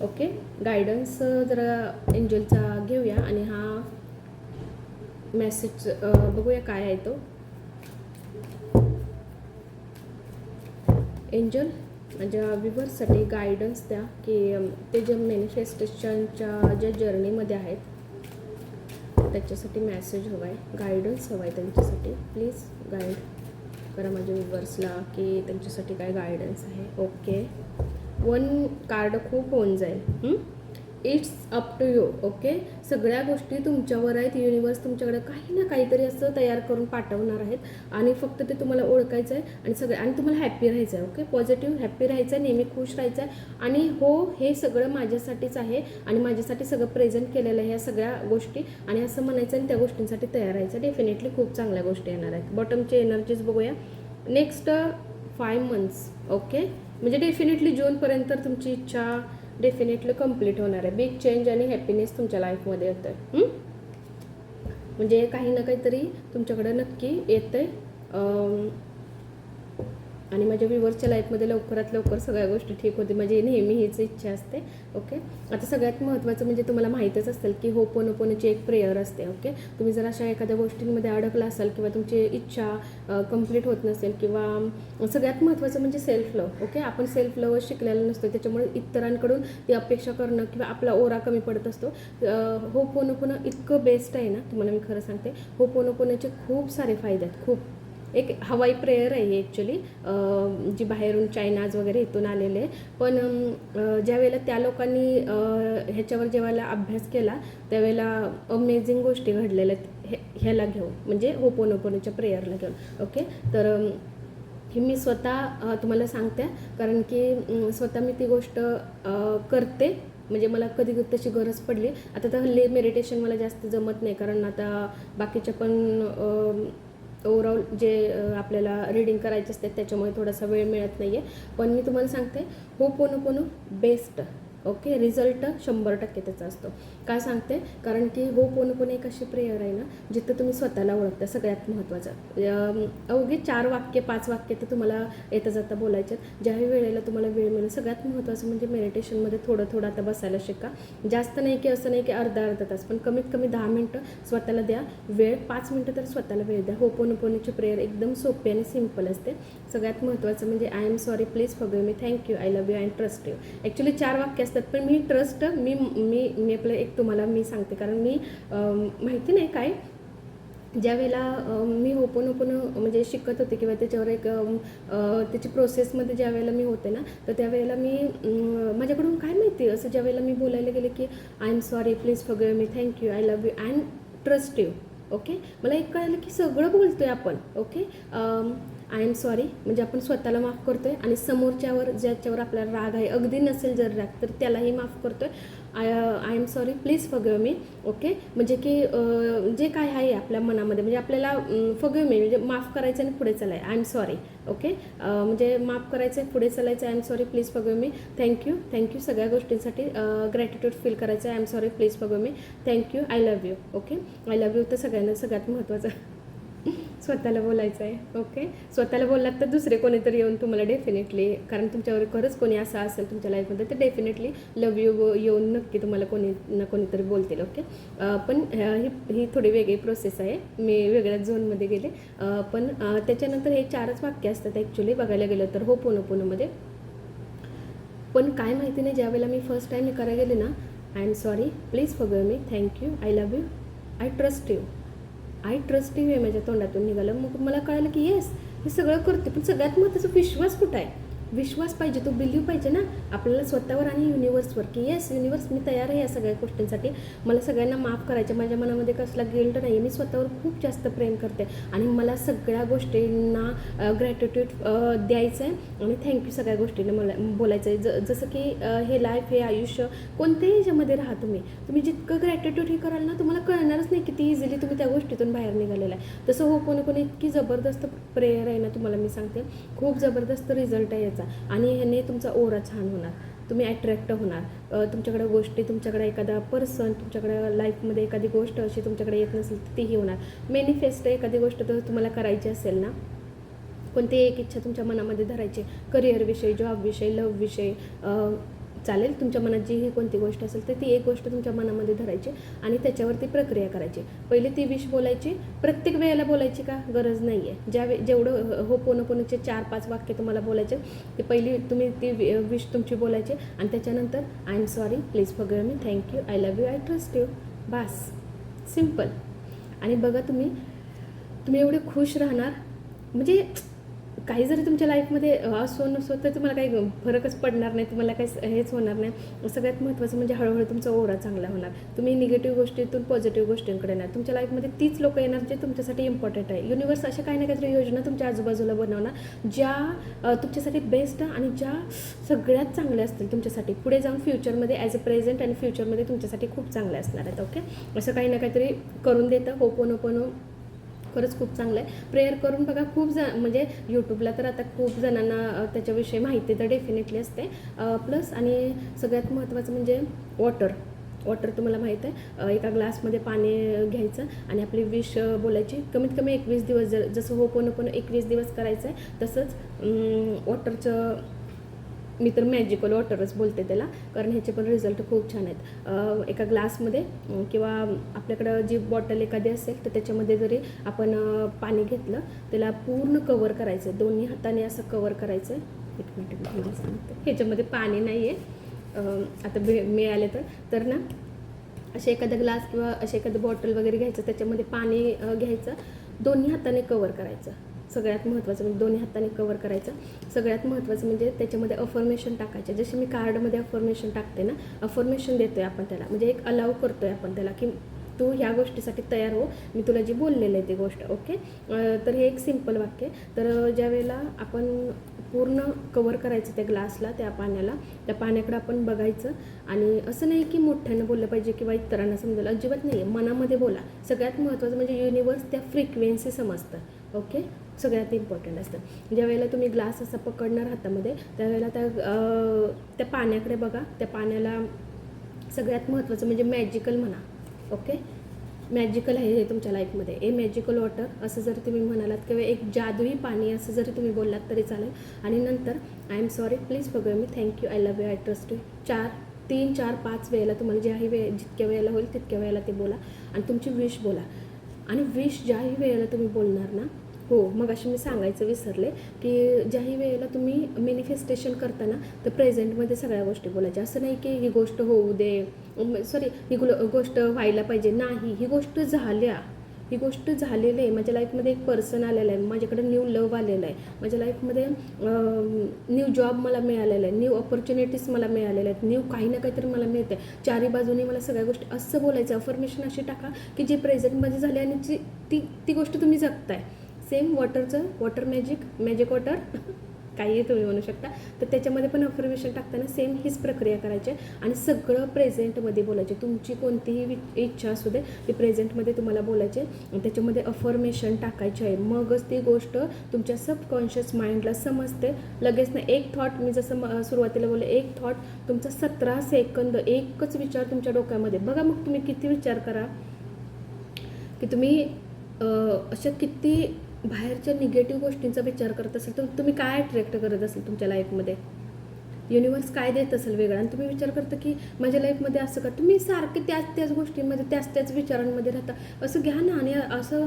Okay, guidance जरा एंजलचा घेऊया आणि हा मेसेज बघूया काय आहे तो. एंजल माझ्या व्ह्यूवर्ससाठी गायडन्स द्या की ते जे मॅनिफेस्टेशनच्या ज्या जर्नीमध्ये आहेत त्याच्यासाठी मेसेज हवा आहे, गायडन्स हवा आहे त्यांच्यासाठी. प्लीज गाईड करा माझ्या व्ह्यूवर्सला की त्यांच्यासाठी काय गायडन्स आहे. ओके, 1 कार्ड खूप होऊन जाईल. It's up to you. Okay, सगळ्या गोष्टी तुमच्यावर आहेत. युनिवर्स तुमच्याकडे काही ना काहीतरी असं तयार करून पाठवणार आहेत आणि फक्त ते तुम्हाला ओळखायचं आहे आणि तुम्हाला हॅप्पी राहायचं आहे. ओके, पॉझिटिव्ह हॅप्पी राहायचं आहे, नेहमी खुश राहायचं आहे आणि हो हे सगळं माझ्यासाठीच आहे आणि माझ्यासाठी सगळं प्रेझेंट केलेलं आहे ह्या सगळ्या गोष्टी आणि असं म्हणायचं आणि त्या गोष्टींसाठी तयार राहायचं. डेफिनेटली खूप चांगल्या गोष्टी येणार आहेत. बॉटमची एनर्जीज बघूया. Next 5 months. ओके, म्हणजे डेफिनेटली जूनपर्यंत तुमची इच्छा डेफिनेटली कंप्लीट होणार आहे. बिग चेंज आणि हॅपीनेस तुमच्या लाईफमध्ये येतं आहे. म्हणजे काही ना काहीतरी तुमच्याकडं नक्की येतं आहे आणि माझ्या व्ह्यूवर्सच्या लाईफमध्ये लवकरात लवकर सगळ्या गोष्टी ठीक होते. म्हणजे नेहमी हीच इच्छा असते. ओके, आता सगळ्यात महत्त्वाचं म्हणजे तुम्हाला माहीतच असेल की होपोनोपोनोची एक प्रेयर असते. ओके, तुम्ही जर अशा एखाद्या गोष्टींमध्ये अडकला असाल किंवा तुमची इच्छा कंप्लीट होत नसेल किंवा सगळ्यात महत्त्वाचं म्हणजे सेल्फ लव्ह. ओके, आपण सेल्फ लव्हच शिकलेलं नसतो, त्याच्यामुळे इतरांकडून ती अपेक्षा करणं किंवा आपला ओरा कमी पडत असतो. होपोनोपोनो इतकं बेस्ट आहे ना, तुम्हाला मी खरं सांगते. होपोनोपोनोचे खूप सारे फायदे आहेत. खूप एक हवाई प्रेयर आहे ही ॲक्च्युली, जी बाहेरून चायनाज वगैरे इथून आलेले आहे. पण ज्या वेळेला त्या लोकांनी ह्याच्यावर जेव्हा अभ्यास केला त्यावेळेला अमेझिंग गोष्टी घडलेल्या आहेत ह्याला घेऊन, म्हणजे होपोनोपोनोच्या प्रेयरला घेऊन. ओके, तर ही मी स्वतः तुम्हाला सांगते कारण की स्वतः मी ती गोष्ट करते. म्हणजे मला कधी तशी गरज पडली. आता तर हल्ली मेडिटेशन मला जास्त जमत नाही कारण आता बाकीच्या पण ओव्हरऑल जे आपल्याला रीडिंग करायचे असते त्याच्यामुळे थोडासा वेळ मिळत नाही आहे. पण मी तुम्हाला सांगते होपोनोपोनो बेस्ट. ओके, रिझल्ट 100% त्याचा असतो. काय सांगते कारण की होपोनोपोनो एक अशी प्रेयर आहे ना जिथं तुम्ही स्वतःला ओळखता. सगळ्यात महत्त्वाचं अवघी 4 वाक्य 5 वाक्य तर तुम्हाला येता जाता बोलायच्यात. ज्याही वेळेला तुम्हाला वेळ मिळेल. सगळ्यात महत्त्वाचं म्हणजे मेडिटेशनमध्ये थोडं आता बसायला शिका. जास्त नाही की असं नाही की अर्धा तास, पण कमीत कमी 10 मिनटं स्वतःला द्या वेळ. 5 मिनटं तर स्वतःला वेळ द्या. होपोनोपोनोची प्रेयर एकदम सोपी आणि सिम्पल असते. सगळ्यात महत्त्वाचं म्हणजे I am sorry, please forgive me, thank you, I love you and trust you. Actually 4 वाक्य असतात पण मी ट्रस्ट मी आपलं एक तुम्हाला मी सांगते कारण मी माहिती नाही काय ज्या वेळेला मी होपोनोपोनो म्हणजे शिकत होते किंवा त्याच्यावर एक त्याची प्रोसेसमध्ये ज्या वेळेला मी होते ना तर त्यावेळेला मी माझ्याकडून काय माहिती असं ज्या वेळेला मी बोलायला गेले की I am sorry, please forgive me, thank you, I love you and trust you. Okay, मला एक कळलं की सगळं बोलतो आहे आपण. ओके, आय एम सॉरी म्हणजे आपण स्वतःला माफ करतो आहे आणि समोरच्यावर ज्याच्यावर आपल्याला राग आहे, अगदी नसेल जर राग तर त्यालाही माफ करतो आहे. I am sorry, please forgive me. Okay, म्हणजे की जे काय आहे आपल्या मनामध्ये म्हणजे आपल्याला फॉरगिव्ह मी म्हणजे माफ करायचं आणि पुढे चालाय. I am sorry. ओके, म्हणजे माफ करायचं आहे, पुढे चालायचं. I am sorry, please forgive me, thank you सगळ्या गोष्टींसाठी. ग्रॅटिट्यूड फील करायचं. I am sorry, please forgive me, thank you, I love you. Okay, I love you तर सगळ्यांना सगळ्यात महत्त्वाचं स्वतःला बोलायचं आहे. ओके, स्वतःला बोललात तर दुसरे कोणीतरी येऊन तुम्हाला डेफिनेटली कारण तुमच्यावर खरंच कोणी असं असेल तुमच्या लाईफमध्ये तर डेफिनेटली लव्ह यू येऊन नक्की तुम्हाला कोणी ना कोणीतरी बोलतील. ओके, पण ही थोडी वेगळी प्रोसेस आहे. मी वेगळ्या झोनमध्ये गेले. पण त्याच्यानंतर हे 4च वाक्य असतात ॲक्च्युली बघायला गेलं तर होपोनोपोनोमध्ये. पण काय माहिती नाही ज्या वेळेला मी फर्स्ट टाईम हे करायला गेले ना I am sorry, please forgive me, thank you, I love you, I trust you. I trust you हे माझ्या तोंडातून निघालं. मग मला कळलं की येस हे सगळं करते पण सगळ्यात महत्त्वाचा विश्वास कुठं आहे. विश्वास पाहिजे, तो बिलीव्ह पाहिजे ना आपल्याला स्वतःवर आणि युनिवर्सवर की येस युनिवर्स मी तयार आहे या सगळ्या गोष्टींसाठी. मला सगळ्यांना माफ करायचं. माझ्या मनामध्ये कसला गिल्ट नाही आहे. मी स्वतःवर खूप जास्त प्रेम करते आणि मला सगळ्या गोष्टींना ग्रॅटिट्यूड द्यायचं आहे आणि थँक्यू सगळ्या गोष्टींना मला बोलायचं आहे. जसं की हे लाईफ हे आयुष्य कोणत्याही ह्याच्यामध्ये राहा तुम्ही जितकं ग्रॅटिट्यूड हे कराल ना तुम्हाला कळणारच नाही किती इझिली तुम्ही त्या गोष्टीतून बाहेर निघालेला आहे. तसं होपोनोपोनो इतकी जबरदस्त प्रेयर आहे ना तुम्हाला मी सांगते. खूप जबरदस्त रिझल्ट आहे आणि ह्याने तुमचा ओरा छान होणार. तुम्ही अट्रॅक्ट होणार. तुमच्याकडे गोष्टी, तुमच्याकडे एखादा पर्सन, तुमच्याकडे लाईफमध्ये एखादी गोष्ट अशी तुमच्याकडे येत नसेल तर तीही होणार. मॅनिफेस्ट एखादी गोष्ट तर तुम्हाला करायची असेल ना कोणती एक इच्छा तुमच्या मनामध्ये धरायची करिअरविषयी, जॉबविषयी, लव्हविषयी, चालेल. तुमच्या मनात जी ही कोणती गोष्ट असेल तर ती एक गोष्ट तुमच्या मनामध्ये धरायची आणि त्याच्यावरती प्रक्रिया करायची. पहिले ती विश बोलायची. प्रत्येक वेळेला बोलायची का गरज नाही आहे. जेवढं होपोनोपोनोचे 4-5 वाक्य तुम्हाला बोलायचे ते पहिली तुम्ही ती विश तुमची बोलायची आणि त्याच्यानंतर I am sorry, please forgive me, thank you, I love you, I trust you. Bus, simple. आणि बघा तुम्ही एवढे खुश राहणार. म्हणजे काही जरी तुमच्या लाईफमध्ये असो नसो तर तुम्हाला काही फरकच पडणार नाही, तुम्हाला काही हेच होणार नाही. सगळ्यात महत्त्वाचं म्हणजे हळूहळू तुमचा ओरा चांगला होणार. तुम्ही निगेटिव्ह गोष्टीतून पॉझिटिव्ह गोष्टींकडे येणार. तुमच्या लाईफमध्ये तीच लोकं येणार जे तुमच्यासाठी इम्पॉर्टंट आहे. युनिवर्स अशा काही ना काहीतरी योजना तुमच्या आजूबाजूला बनवणार ज्या तुमच्यासाठी बेस्ट आणि ज्या सगळ्यात चांगल्या असतील तुमच्यासाठी पुढे जाऊन फ्युचरमध्ये ॲज अ प्रेझेंट आणि फ्युचरमध्ये तुमच्यासाठी खूप चांगल्या असणार आहेत. ओके, असं काही ना काहीतरी करून देतं होपोनोपोनो. खरंच खूप चांगलं आहे. प्रेयर करून बघा. खूप म्हणजे यूट्यूबला तर आता खूप जणांना त्याच्याविषयी माहिती तर डेफिनेटली असते. प्लस आणि सगळ्यात महत्त्वाचं म्हणजे वॉटर तुम्हाला माहीत आहे. एका ग्लासमध्ये पाणी घ्यायचं आणि आपली विश बोलायची. कमीत कमी 21 दिवस जसं होपोनोपोनो 21 दिवस करायचं आहे तसंच वॉटरचं मी तर मॅजिकल वॉटरच बोलते त्याला, कारण ह्याचे पण रिझल्ट खूप छान आहेत. एका ग्लासमध्ये किंवा आपल्याकडं जी बॉटल एखादी असेल तर त्याच्यामध्ये जरी आपण पाणी घेतलं त्याला पूर्ण कवर करायचं. दोन्ही हाताने असं कवर करायचं. एक मिनिट मी सांगते. ह्याच्यामध्ये पाणी नाही आहे आता मिळाले तर ना असे एखादा ग्लास किंवा असे एखादं बॉटल वगैरे घ्यायचं, त्याच्यामध्ये पाणी घ्यायचं, दोन्ही हाताने कवर करायचं. सगळ्यात महत्त्वाचं म्हणजे दोन्ही हाताने कवर करायचं. सगळ्यात महत्त्वाचं म्हणजे त्याच्यामध्ये अफर्मेशन टाकायचे. जसे मी कार्डमध्ये अफर्मेशन टाकते ना, अफर्मेशन देतो आहे आपण त्याला, म्हणजे एक अलाव करतो आहे आपण त्याला की तू ह्या गोष्टीसाठी तयार हो, मी तुला जी बोललेलं आहे ती गोष्ट. ओके, तर हे एक सिम्पल वाक्य. तर ज्या वेळेला आपण पूर्ण कवर करायचं त्या ग्लासला, त्या पाण्याकडं आपण बघायचं आणि असं नाही की मोठ्यानं बोललं पाहिजे किंवा इतरांना समजायला, अजिबात नाही आहे. मनामध्ये बोला. सगळ्यात महत्त्वाचं म्हणजे युनिवर्स त्या फ्रिक्वेन्सी समजतं. ओके, सगळ्यात इम्पॉर्टंट असतं. ज्या वेळेला तुम्ही ग्लास असा पकडणार हातामध्ये त्यावेळेला त्या पाण्याकडे बघा. त्या पाण्याला सगळ्यात महत्त्वाचं म्हणजे मॅजिकल म्हणा. ओके, मॅजिकल आहे हे तुमच्या लाईफमध्ये. ए मॅजिकल वॉटर असं जर तुम्ही म्हणालात किंवा एक जादुई पाणी असं जरी तुम्ही बोललात तरी चालेल. आणि नंतर I am sorry, please forgive me, thank you, I love you, I trust you 3, 4, 5 वेळेला तुम्हाला जितक्या वेळेला होईल तितक्या वेळेला ते बोला आणि तुमची विश बोला. आणि विश ज्याही वेळेला तुम्ही बोलणार ना, हो मग अशी मी सांगायचं विसरले की ज्याही वेळेला तुम्ही मॅनिफेस्टेशन करताना तर प्रेझेंटमध्ये सगळ्या गोष्टी बोलायच्या. असं नाही की ही गोष्ट होऊ दे, ही गोष्ट व्हायला पाहिजे, नाही, ही गोष्ट झालेली आहे. माझ्या लाईफमध्ये एक पर्सन आलेलं आहे, माझ्याकडे न्यू लव्ह आलेलं आहे, माझ्या लाईफमध्ये न्यू जॉब मला मिळालेला आहे, न्यू ऑपॉर्च्युनिटीज मला मिळालेल्या आहेत, न्यू काही ना काहीतरी मला मिळते, चारी बाजूने मला सगळ्या गोष्टी, असं बोलायचं. अफर्मेशन अशी टाका की जी प्रेझेंटमध्ये झाली आणि ती गोष्ट तुम्ही जगताय. सेम वॉटर मॅजिक वॉटर काही तुम्ही म्हणू शकता. तर त्याच्यामध्ये पण अफर्मेशन टाकताना सेम हीच प्रक्रिया करायची आणि सगळं प्रेझेंटमध्ये बोलायचे. तुमची कोणतीही इच्छा असू दे ती प्रेझेंटमध्ये तुम्हाला बोलायचे आणि त्याच्यामध्ये अफर्मेशन टाकायचे आहे. मगच ती गोष्ट तुमच्या सबकॉन्शियस माइंडला समजते. लगेच ना एक थॉट, मी जसं सुरुवातीला बोलले, एक थॉट तुमचा 17 सेकंद एकच विचार तुमच्या डोक्यामध्ये. बघा मग तुम्ही किती विचार करा की तुम्ही अशा किती बाहेरच्या निगेटिव्ह गोष्टींचा विचार करत असेल तर तुम्ही काय अट्रॅक्ट करत असेल तुमच्या लाईफमध्ये, युनिवर्स काय देत असेल वेगळं. आणि तुम्ही विचार करता की माझ्या लाईफमध्ये असं का, तुम्ही सारखे त्याच गोष्टींमध्ये त्याच विचारांमध्ये राहता. असं घ्या ना. आणि असं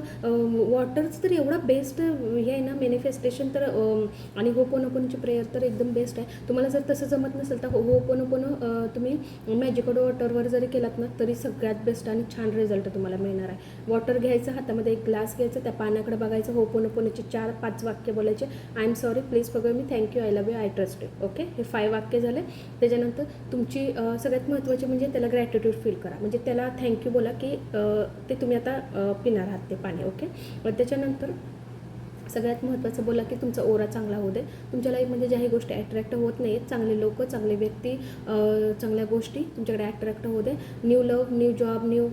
वॉटरचं तर एवढा बेस्ट हे आहे ना मॅनिफेस्टेशन तर, आणि होपोनोपोनोची प्रेयर तर एकदम बेस्ट आहे. तुम्हाला जर तसं जमत नसेल तर होपोनोपोनो तुम्ही मॅजिकल वॉटरवर जरी केलात ना तरी सगळ्यात बेस्ट आणि छान रिझल्ट तुम्हाला मिळणार आहे. वॉटर घ्यायचं, हातामध्ये एक ग्लास घ्यायचं, त्या पाण्याकडे बघायचं, होपोनोपोनोचे 4-5 वाक्य बोलायचे. I am sorry, please forgive me, thank you, I love you, I trust you. Okay, हे 5 वाक्य झाले. त्याच्यानंतर तुमची सगळ्यात महत्त्वाची म्हणजे त्याला ग्रॅटिट्यूड फील करा, म्हणजे त्याला थँक्यू बोला की ते तुम्ही आता पिणार आहात ते पाणी. ओके, त्याच्यानंतर सगळ्यात महत्त्वाचं बोला की तुमचा ओरा चांगला होऊ दे. तुमच्या लाईफमध्ये ज्याही गोष्टी अट्रॅक्ट होत नाहीत, चांगले लोक, चांगले व्यक्ती, चांगल्या गोष्टी तुमच्याकडे अट्रॅक्ट होऊ दे. New love, new job, new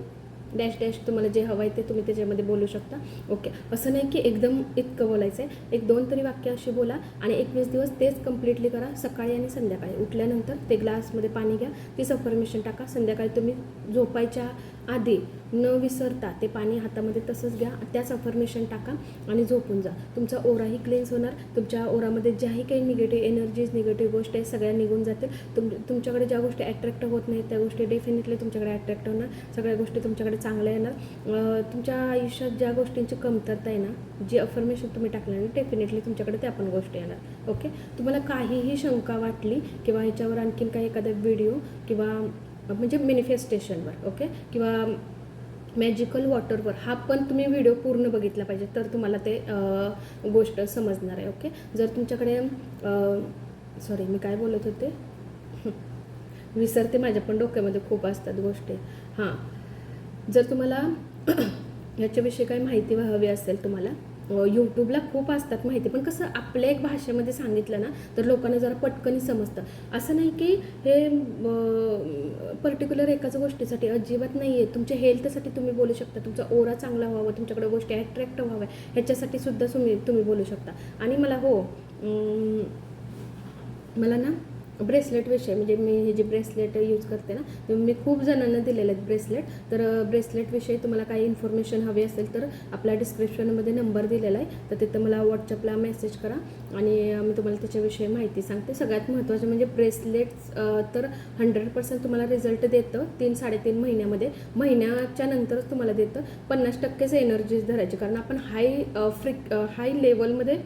dash dash तुम्हाला जे हवं आहे ते तुम्ही त्याच्यामध्ये बोलू शकता. ओके, असं नाही की एकदम इतकं बोलायचं आहे, 1-2 तरी वाक्य अशी बोला आणि 21 दिवस तेच कम्प्लिटली करा. सकाळी आणि संध्याकाळी उठल्यानंतर ते ग्लासमध्ये पाणी घ्या, तीच अफर्मेशन टाका. संध्याकाळी तुम्ही झोपायच्या आधी न विसरता ते पाणी हातामध्ये तसंच घ्या, त्याच अफर्मेशन टाका आणि झोपून जा. तुमचा ओराही क्लेन्स होणार. तुमच्या ओरामध्ये ज्याही काही निगेटिव्ह एनर्जीज, निगेटिव्ह गोष्टी आहेत सगळ्या निघून जातील. तुमच्याकडे ज्या गोष्टी अट्रॅक्ट होत नाहीत त्या गोष्टी डेफिनेटली तुमच्याकडे अट्रॅक्ट होणार. सगळ्या गोष्टी तुमच्याकडे चांगल्या येणार. तुमच्या आयुष्यात ज्या गोष्टींची कमतरता आहे ना, जी अफर्मेशन तुम्ही टाकलं ना, डेफिनेटली तुमच्याकडे त्या पण गोष्टी येणार. ओके, तुम्हाला काहीही शंका वाटली किंवा ह्याच्यावर आणखीन काही एखादा व्हिडिओ किंवा म्हणजे मॅनिफेस्टेशनवर ओके किंवा मॅजिकल वॉटरवर हा पण तुम्ही व्हिडिओ पूर्ण बघितला पाहिजे, तर तुम्हाला ते गोष्ट समजणार आहे. ओके, जर तुमच्याकडे सॉरी मी काय बोलत होते विसरते, माझ्या पण डोक्यामध्ये खूप असतात गोष्टी. हां, जर तुम्हाला ह्याच्याविषयी काही माहिती हवी असेल तुम्हाला, यूट्यूबला खूप असतात माहिती, पण कसं आपल्या एक भाषेमध्ये सांगितलं ना तर लोकांना जरा पटकन समजतं. असं नाही की हे पर्टिक्युलर एकाच गोष्टीसाठी अजिबात नाही आहे. तुमच्या हेल्थसाठी तुम्ही बोलू शकता, तुमचा ओरा चांगला व्हावा, तुमच्याकडे गोष्टी अट्रॅक्ट व्हाव्या ह्याच्यासाठी सुद्धा तुम्ही बोलू शकता. आणि मला मला ना ब्रेसलेटविषयी म्हणजे मी हे जे ब्रेसलेट यूज करते ना, मी खूप जणांना दिलेले आहेत ब्रेसलेट. तर ब्रेसलेटविषयी तुम्हाला काही इन्फॉर्मेशन हवी असेल तर आपल्या डिस्क्रिप्शनमध्ये नंबर दिलेला आहे, तर तिथं मला व्हॉट्सअपला मेसेज करा आणि मी तुम्हाला त्याच्याविषयी माहिती सांगते. सगळ्यात महत्त्वाचं म्हणजे ब्रेसलेट्स तर 100% तुम्हाला रिझल्ट देतं 3-3.5 महिन्यामध्ये. महिन्याच्या नंतरच तुम्हाला देतं. 50%च एनर्जीज धरायची, कारण आपण हाय लेवलमध्ये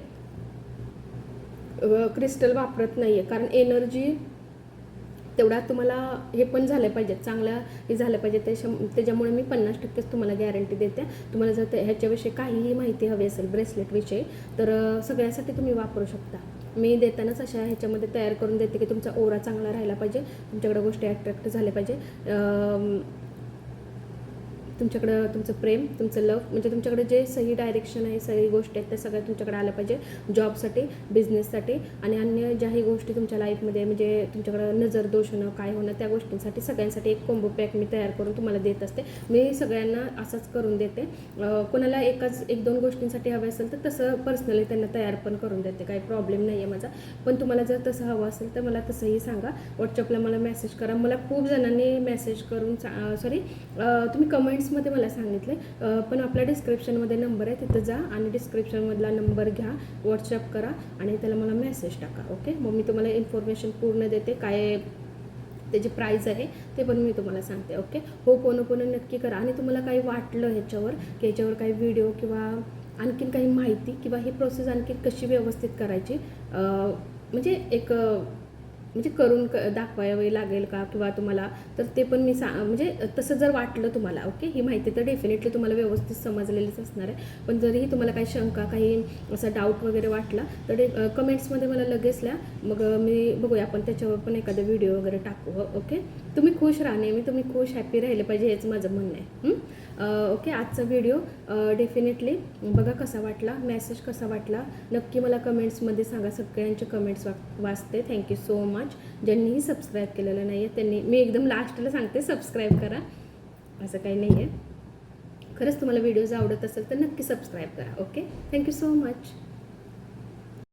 क्रिस्टल वापरत नाही आहे, कारण एनर्जी तेवढा तुम्हाला हे पण झालं पाहिजे, चांगल्या हे झालं पाहिजे. त्याच्यामुळे मी 50%च तुम्हाला गॅरंटी देते. तुम्हाला जर ह्याच्याविषयी काहीही माहिती हवी असेल ब्रेसलेटविषयी तर सगळ्यासाठी तुम्ही वापरू शकता. मी देतानाच अशा ह्याच्यामध्ये तयार करून देते की तुमचा ओरा चांगला राहिला पाहिजे, तुमच्याकडे गोष्टी अट्रॅक्ट झाल्या पाहिजे, तुमच्याकडं तुमचं प्रेम, तुमचं लव म्हणजे तुमच्याकडे जे सही डायरेक्शन आहे, सही गोष्टी आहेत त्या सगळ्या तुमच्याकडे आल्या पाहिजे. जॉबसाठी, बिझनेससाठी आणि अन्य ज्याही गोष्टी तुमच्या लाईफमध्ये म्हणजे तुमच्याकडं नजर दोष होणं, काय होणं, त्या गोष्टींसाठी सगळ्यांसाठी एक कॉम्बो पॅक मी तयार करून तुम्हाला देत असते. मी सगळ्यांना असंच करून देते. कोणाला 1-2 गोष्टींसाठी हवे असेल तर तसं पर्सनली त्यांना तयार पण करून देते, काही प्रॉब्लेम नाही आहे माझा. पण तुम्हाला जर तसं हवं असेल तर मला तसंही सांगा, व्हॉट्सअपला मला मेसेज करा. मला खूप जणांनी मेसेज करून तुम्ही कमेंट्समध्ये मला सांगितले, पण आपल्या डिस्क्रिप्शनमध्ये नंबर आहे, तिथं जा आणि डिस्क्रिप्शनमधला नंबर घ्या, व्हॉट्सअप करा आणि त्याला मला मेसेज टाका. ओके, मग मी तुम्हाला इन्फॉर्मेशन पूर्ण देते, काय त्याची प्राईस आहे ते पण मी तुम्हाला सांगते. ओके, पोनो नक्की करा. आणि तुम्हाला काही वाटलं ह्याच्यावर की ह्याच्यावर काही व्हिडिओ किंवा आणखीन काही माहिती किंवा ही प्रोसेस आणखी कशी व्यवस्थित करायची म्हणजे म्हणजे करून दाखवावी लागेल का किंवा तुम्हाला, तर ते पण मी म्हणजे तसं जर वाटलं तुम्हाला ओके, ही माहिती तर डेफिनेटली तुम्हाला व्यवस्थित समजलेलीच असणार आहे. पण जरीही तुम्हाला काही शंका, काही असा डाऊट वगैरे वाटला तर कमेंट्समध्ये मला लगेच लिहा, मग मी बघूया आपण त्याच्यावर पण एखादा व्हिडिओ वगैरे टाकू. ओके, तुम्ही खुश राहा, नेहमी तुम्ही खुश हॅपी राहिले पाहिजे हेच माझं म्हणणं आहे. ओके, आजचा व्हिडिओ डेफिनेटली बघा कसा वाटला, मेसेज कसा वाटला नक्की मला कमेंट्समध्ये सांगा. सगळ्यांचे कमेंट्स वाचते. Thank you so much. ज्यांनीही सबस्क्राईब केलेलं नाही आहे त्यांनी, मी एकदम लास्टला सांगते सबस्क्राईब करा, असं काही नाही आहे. खरंच तुम्हाला व्हिडिओज आवडत असेल तर नक्की सबस्क्राईब करा. Okay, thank you so much.